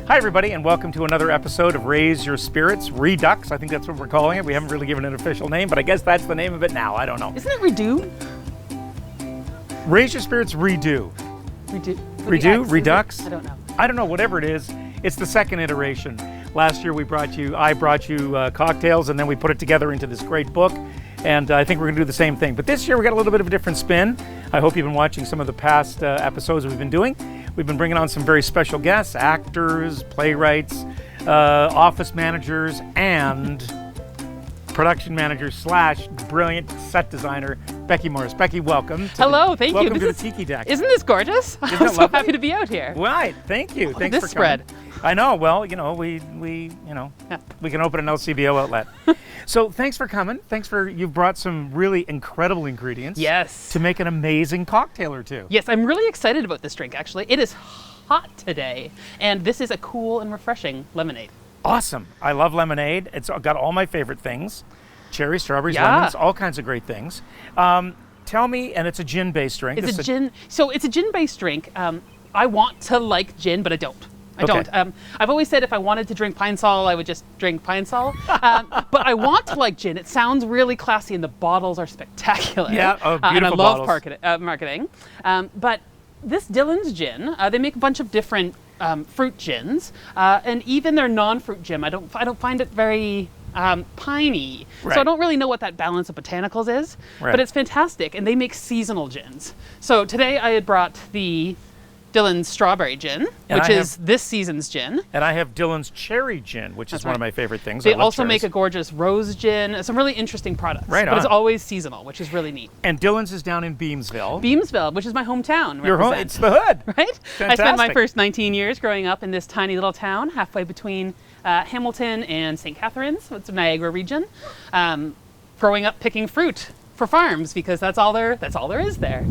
Hi, everybody, and welcome to another episode of Raise Your Spirits Redux. I think that's what we're calling it. We haven't really given it an official name, but I guess that's the name of it now. I don't know. Isn't it Redo? Raise Your Spirits Redo. Redo? Redux? I don't know. I don't know. Whatever it is, it's the second iteration. Last year I brought you cocktails, and then we put it together into this great book. And I think we're going to do the same thing. But this year we got a little bit of a different spin. I hope you've been watching some of the past episodes we've been doing. We've been bringing on some very special guests, actors, playwrights, office managers, and production manager / brilliant set designer, Becky Morris. Becky, welcome. Hello, thank you. Welcome to the Tiki Deck. Isn't this gorgeous? I'm so happy to be out here. Right, thank you. Thanks this for coming. spread. I know. Well, you know, we can open an LCBO outlet. So thanks for coming. You've brought some really incredible ingredients. Yes. To make an amazing cocktail or two. Yes, I'm really excited about this drink, actually. It is hot today, and this is a cool and refreshing lemonade. Awesome. I love lemonade. It's got all my favorite things. Cherry, strawberries, lemons, all kinds of great things. Tell me, and it's a gin-based drink. It's a gin-based drink. I want to like gin, but I don't. Don't. I've always said if I wanted to drink Pine Sol, I would just drink Pine Sol. But I want to like gin. It sounds really classy, and the bottles are spectacular. Yeah, beautiful and I love bottles. marketing. But this Dillon's gin, they make a bunch of different fruit gins, and even their non-fruit gin, I don't find it very piney. Right. So I don't really know what that balance of botanicals is. Right. But it's fantastic, and they make seasonal gins. So today I had brought the Dillon's Strawberry Gin, which is this season's gin. And I have Dillon's Cherry Gin, which is one of my favorite things. They also make a gorgeous Rose Gin, some really interesting products. Right on. But it's always seasonal, which is really neat. And Dillon's is down in Beamsville. Which is my hometown. Your home, it's the hood. Right? Fantastic. I spent my first 19 years growing up in this tiny little town, halfway between Hamilton and St. Catharines. So it's the Niagara region. Growing up picking fruit for farms, because that's all there is there.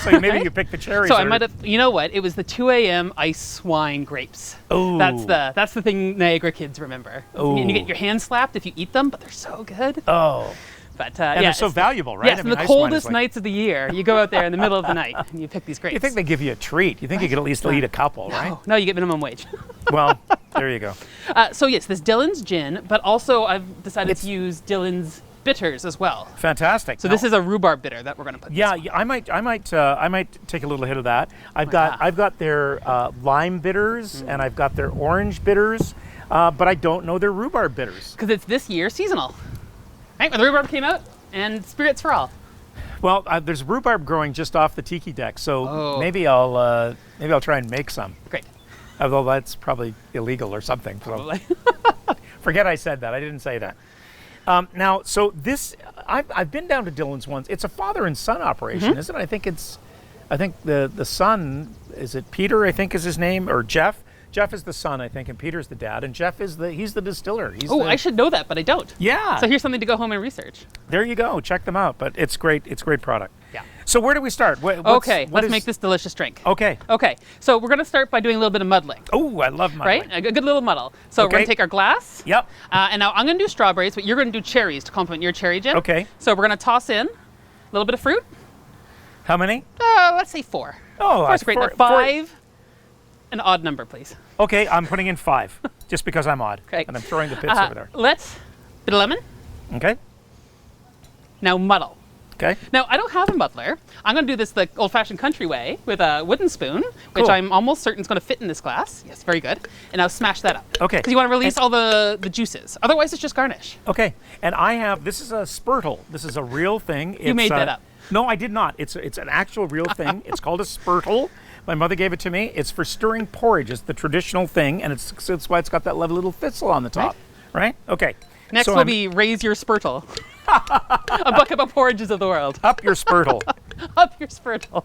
So maybe you picked the cherries. So I might have, you know what? It was the 2 a.m. ice wine grapes. Oh. That's the thing Niagara kids remember. Oh. And you get your hand slapped if you eat them, but they're so good. Oh. But and they're so valuable, right? Yes, in the coldest nights of the year, you go out there in the middle of the night and you pick these grapes. You think they give you a treat? You think you could at least eat a couple, right? No, you get minimum wage. Well, there you go. So yes, this Dillon's gin, but also I've decided to use Dillon's bitters as well. Fantastic. So this is a rhubarb bitter that we're going to put. Yeah, I might take a little hit of that. I've got their lime bitters and I've got their orange bitters, but I don't know their rhubarb bitters. Because it's this year seasonal. Right, when the rhubarb came out, and spirits for all. Well, there's rhubarb growing just off the Tiki Deck, so maybe I'll try and make some. Great. Although that's probably illegal or something. Probably. So. Forget I said that. I didn't say that. Now, so this, I've been down to Dillon's once. It's a father and son operation, isn't it? I think the son, is it Peter, I think is his name, or Jeff? Jeff is the son, I think, and Peter's the dad, and Jeff he's the distiller. I should know that, but I don't. Yeah. So here's something to go home and research. There you go. Check them out. But it's great. It's great product. Yeah. So where do we start? Let's make this delicious drink. Okay. Okay. So we're going to start by doing a little bit of muddling. Oh, I love muddling. Right? A good little muddle. So we're going to take our glass. Yep. And now I'm going to do strawberries, but you're going to do cherries to complement your cherry gin. Okay. So we're going to toss in a little bit of fruit. How many? Let's say 4. Oh, that's great. Now 5. An odd number, please. Okay, I'm putting in 5, just because I'm odd. Okay. And I'm throwing the pits over there. Bit of lemon. Okay. Now muddle. Okay. Now, I don't have a muddler. I'm going to do this the old-fashioned country way with a wooden spoon, which I'm almost certain is going to fit in this glass. Yes, very good. And I'll smash that up. Okay. Because you want to release all the juices. Otherwise, it's just garnish. Okay. And this is a spurtle. This is a real thing. You made that up. No, I did not. It's an actual real thing. It's called a spurtle. My mother gave it to me. It's for stirring porridge. It's the traditional thing, and it's why it's got that lovely little thistle on the top. Right? Okay. Next will be raise your spurtle. A bucket of porridges of the world. Up your spurtle. Up your spurtle.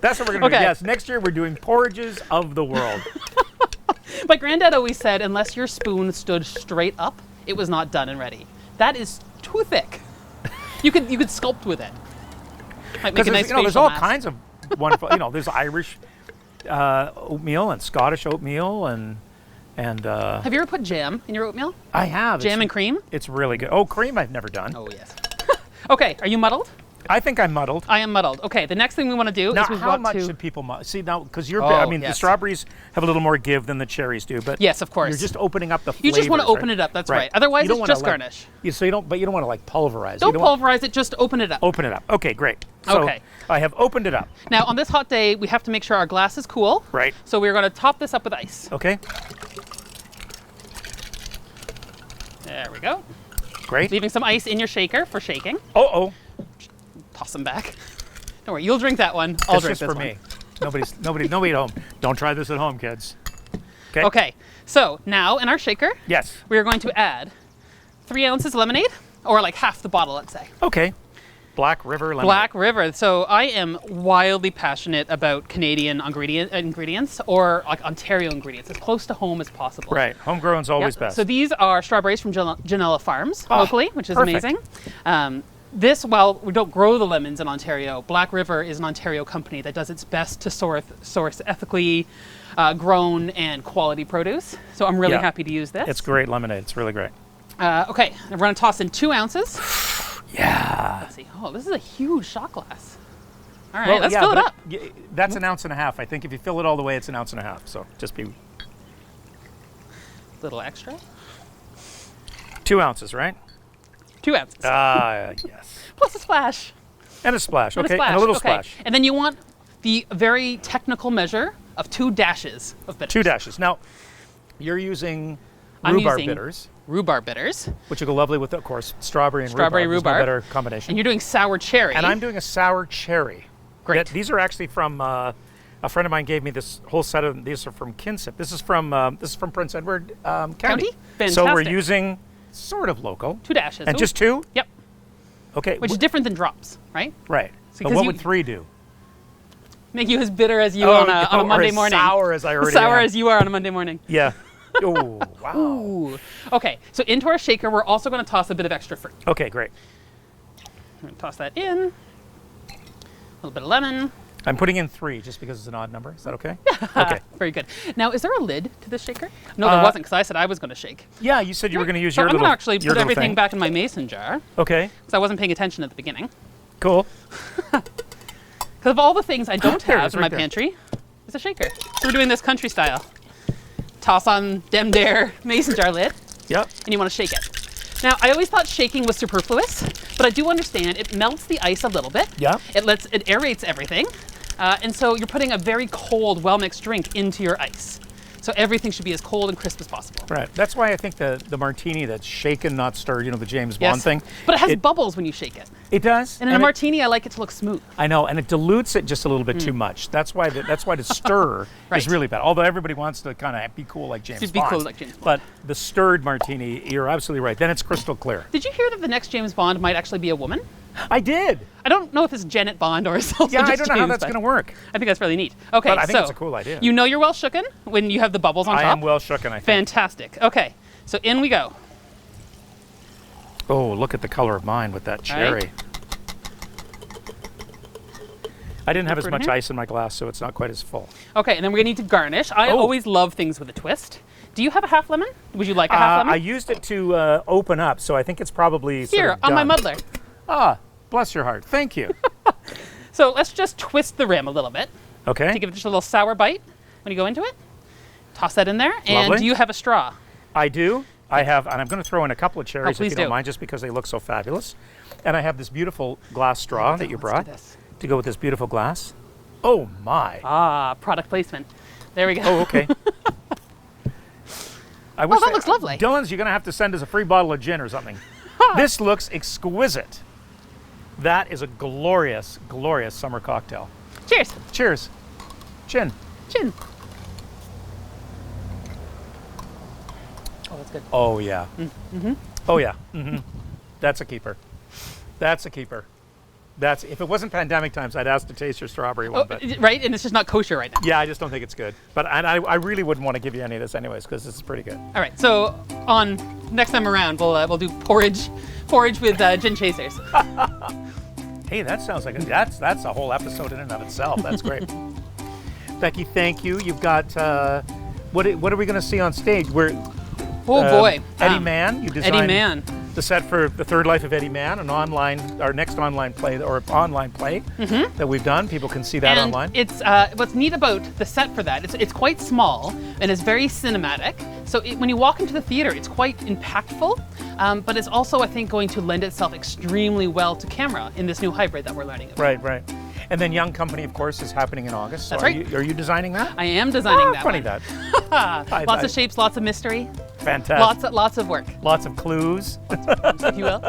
That's what we're going to do. Yes, next year we're doing porridges of the world. My granddad always said, unless your spoon stood straight up, it was not done and ready. That is too thick. You could sculpt with it. Might make a nice there's all kinds of wonderful. There's Irish oatmeal and Scottish oatmeal and. Have you ever put jam in your oatmeal? I have. Jam and cream? It's really good. Oh, cream I've never done. Oh yes. Okay, are you muddled? I think I'm muddled. I am muddled. Okay, the next thing we want to do Now, is we how want much to... should people see now? Because you're, Oh, I mean, the yes. strawberries have a little more give than the cherries do, but Yes, of course. you're just opening up the You just want to flavors, open right? it up, that's right. Otherwise, You don't it's wanna, just like, garnish. So you don't, but you don't want to like pulverize. Don't you want pulverize it, just open it up. open it up. Okay, great. So Okay. I have opened it up. Now, on this hot day, we have to make sure our glass is cool. Right. So we're going to top this up with ice. Okay. There we go. Great. Leaving some ice in your shaker for shaking. Oh. Toss them back. Don't worry, you'll drink that one. I'll It's drink just this for one. me. Nobody at home. Don't try this at home, kids. Okay. Okay, so now in our shaker, Yes. we are going to add 3 ounces lemonade, or like half the bottle, let's say. Okay. Black River lemonade. Black River. So I am wildly passionate about Canadian ingredients or like Ontario ingredients, as close to home as possible. Right. Homegrown's always Yep. best. So these are strawberries from Janella Farms locally, which is perfect. amazing. While we don't grow the lemons in Ontario, Black River is an Ontario company that does its best to source ethically grown and quality produce. So I'm really Yeah. happy to use this. It's great lemonade. It's really great. Okay, we're going to toss in 2 ounces. Yeah. Let's see. Oh, this is a huge shot glass. All right, let's fill it but up. That's an ounce and a half. I think if you fill it all the way, it's an ounce and a half. So just be Little extra. 2 ounces, right? 2 ounces. Yes. Plus a splash. And a splash. And Okay. a splash. And a little okay. splash. And then you want the very technical measure of 2 dashes of bitters. 2 dashes. Now, you're using I'm rhubarb using bitters, Rhubarb bitters. which will go lovely with, of course, strawberry and Strawberry rhubarb. There's rhubarb. no better combination. And you're doing sour cherry. And I'm doing a sour cherry. Great. These are actually from a friend of mine gave me this whole set of. These are from Kinsip. This is from Prince Edward County. County? So we're Fantastic. using sort of local. 2 dashes. And Ooh. just 2? Yep. Okay. Which is different than drops, right? Right. So But 'cause what you- would 3 do? Make you as bitter as you on a or Monday as morning. sour as I already Sour am. as you are on a Monday morning. Yeah. Oh, wow. Ooh. Okay, so into our shaker, we're also going to toss a bit of extra fruit. Okay, great. I'm going to toss that in. A little bit of lemon. I'm putting in 3 just because it's an odd number. Is that okay? Okay. Very good. Now, is there a lid to this shaker? No, there wasn't, because I said I was going to shake. Yeah, you said you were going to use So your I'm little. going to actually your put little everything thing. back in my mason jar, Okay. because I wasn't paying attention at the beginning. Cool. Because of all the things I don't There it have is, in right my there. pantry, is a shaker. So we're doing this country style. Toss on dem dare mason jar lid, Yep. and you want to shake it. Now, I always thought shaking was superfluous, but I do understand it melts the ice a little bit. Yeah. It aerates everything. And so you're putting a very cold, well-mixed drink into your ice. So everything should be as cold and crisp as possible. Right. That's why I think the martini that's shaken, not stirred, the James Yes. Bond thing. But it has bubbles when you shake it. It does. And in a martini, I like it to look smooth. I know, and it dilutes it just a little bit too much. That's why the stir Right. is really bad. Although everybody wants to kind of be cool like James Just be Bond. cool like James Bond. But the stirred martini, you're absolutely right. Then it's crystal clear. Did you hear that the next James Bond might actually be a woman? I did. I don't know if it's Janet Bond or it's also Yeah, just I don't know how James, that's but going to work. I think that's really neat. Okay, But I think so it's a cool idea. You know you're well shooken when you have the bubbles on I top. am well shooken, I think. Fantastic. Okay, so in we go. Oh, look at the color of mine with that All right. cherry. I didn't have as Put it much in here? ice in my glass, so it's not quite as full. Okay, and then we're gonna need to garnish. I Oh. always love things with a twist. Do you have a half lemon? Would you like a half lemon? I used it to open up, so I think it's probably sort Here, of on my done. muddler. Ah, bless your heart. Thank you. So let's just twist the rim a little bit Okay. to give it just a little sour bite when you go into it. Toss that in there. And Lovely. do you have a straw? I do. I have, and I'm going to throw in a couple of cherries if please you don't do. mind, just because they look so fabulous. And I have this beautiful glass straw that you Let's brought do this. to go with this beautiful glass. Oh my. Ah, product placement. There we go. Oh, okay. I wish that looks lovely. Dylan's, you're going to have to send us a free bottle of gin or something. This looks exquisite. That is a glorious, glorious summer cocktail. Cheers. Cheers. Gin. Chin. Oh, that's good. Oh, yeah. Mm-hmm. Oh, yeah. Mm-hmm. That's a keeper. That's a keeper. If it wasn't pandemic times, I'd ask to taste your strawberry one. But Right, and it's just not kosher right now. yeah, I just don't think it's good. But I really wouldn't want to give you any of this anyways, because this is pretty good. All right, so on next time around, we'll do porridge with gin chasers. Hey, that sounds like that's a whole episode in and of itself. That's great. Becky, thank you. You've got what are we going to see on stage? Oh boy, Eddie Mann. You designed Eddie Mann. the set for The Third Life of Eddie Mann, our next online play that we've done. People can see that and online. It's what's neat about the set for that. It's quite small and it's very cinematic. So when you walk into the theater, it's quite impactful. But it's also, I think, going to lend itself extremely well to camera in this new hybrid that we're learning about. Right. And then Young Company, of course, is happening in August. So That's right. Are you designing that? I am designing that. Funny one. that. Lots of shapes, lots of mystery. Fantastic. Lots of work, Lots of clues. if you will.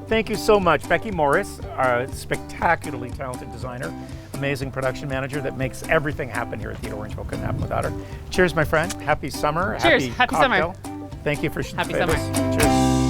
Thank you so much, Becky Morris, a spectacularly talented designer, amazing production manager that makes everything happen here at Theatre Orangeville. Couldn't happen without her. Cheers, my friend. Happy summer. Cheers. Happy summer. cocktail. Thank you for Happy this. summer. Cheers.